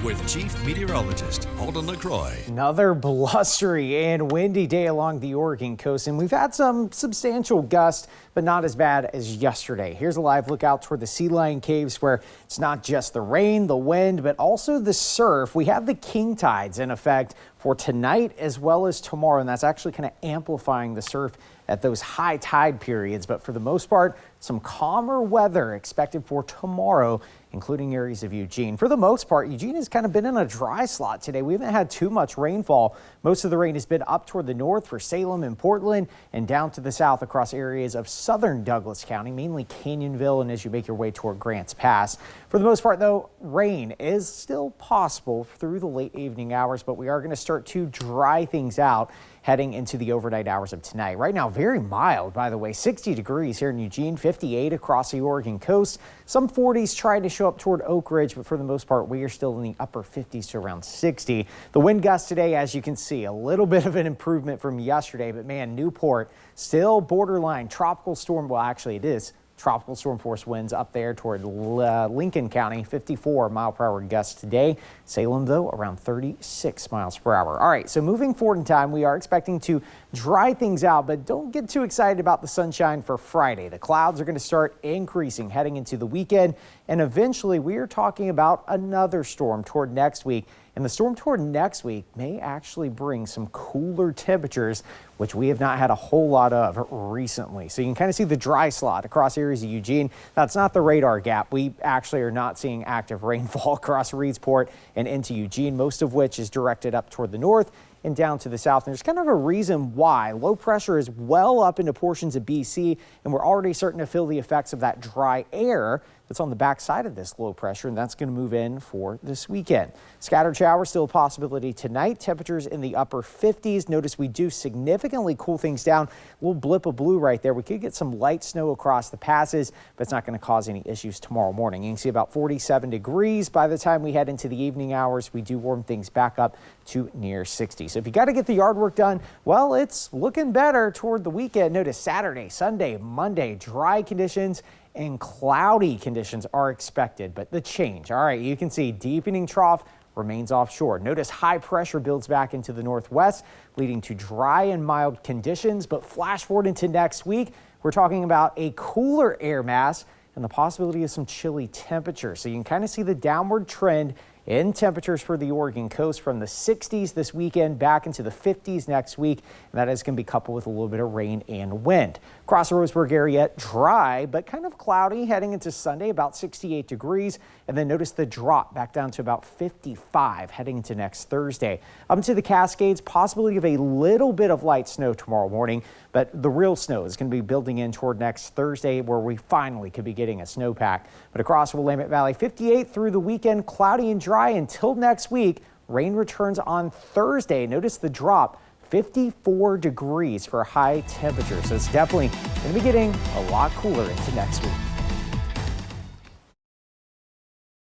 with Chief Meteorologist Holden LeCroy. Another blustery and windy day along the Oregon coast, and we've had some substantial gusts, but not as bad as yesterday. Here's a live look out toward the Sea Lion Caves, where it's not just the rain, the wind, but also the surf. We have the king tides in effect for tonight as well as tomorrow, and that's actually kind of amplifying the surf at those high tide periods. But for the most part, some calmer weather expected for tomorrow, including areas of Eugene. For the most part, Eugene has kind of been in a dry slot today. We haven't had too much rainfall. Most of the rain has been up toward the north for Salem and Portland, and down to the south across areas of southern Douglas County, mainly Canyonville, and as you make your way toward Grants Pass. For the most part, though, rain is still possible through the late evening hours, but we are going to start to dry things out heading into the overnight hours of tonight. Right now, very mild, by the way, 60 degrees here in Eugene, 58 across the Oregon coast. Some 40s trying to show up toward Oak Ridge, but for the most part, we are still in the upper 50s to around 60. The wind gust today, as you can see, a little bit of an improvement from yesterday, but man, Newport still borderline tropical storm. Well, actually it is tropical storm force winds up there toward Lincoln County, 54 mile per hour gusts today. Salem, though, around 36 miles per hour. All right, so moving forward in time, we are expecting to dry things out, but don't get too excited about the sunshine for Friday. The clouds are going to start increasing heading into the weekend, and eventually we are talking about another storm toward next week. And the storm toward next week may actually bring some cooler temperatures, which we have not had a whole lot of recently. So you can kind of see the dry slot across areas of Eugene. That's not the radar gap. We actually are not seeing active rainfall across Reedsport and into Eugene, most of which is directed up toward the north and down to the south. And there's kind of a reason why. Low pressure is well up into portions of BC, and we're already starting to feel the effects of that dry air that's on the backside of this low pressure, and that's going to move in for this weekend. Scattered showers still a possibility tonight. Temperatures in the upper 50s. Notice we do significantly cool things down. A little blip of blue right there. We could get some light snow across the passes, but it's not going to cause any issues tomorrow morning. You can see about 47 degrees by the time we head into the evening hours. We do warm things back up to near 60. So if you got to get the yard work done, well, it's looking better toward the weekend. Notice Saturday, Sunday, Monday, dry conditions and cloudy conditions are expected, but the change. All right, you can see deepening trough remains offshore. Notice high pressure builds back into the northwest, leading to dry and mild conditions. But flash forward into next week, we're talking about a cooler air mass and the possibility of some chilly temperatures. So you can kind of see the downward trend in temperatures for the Oregon coast from the 60s this weekend back into the 50s next week. And that is going to be coupled with a little bit of rain and wind. Across the Roseburg area, dry, but kind of cloudy heading into Sunday, about 68 degrees. And then notice the drop back down to about 55 heading into next Thursday. Up into the Cascades, possibility of a little bit of light snow tomorrow morning, but the real snow is going to be building in toward next Thursday, where we finally could be getting a snowpack. But across Willamette Valley, 58 through the weekend, cloudy and dry until next week. Rain returns on Thursday. Notice the drop, 54 degrees for high temperatures. So it's definitely going to be getting a lot cooler into next week.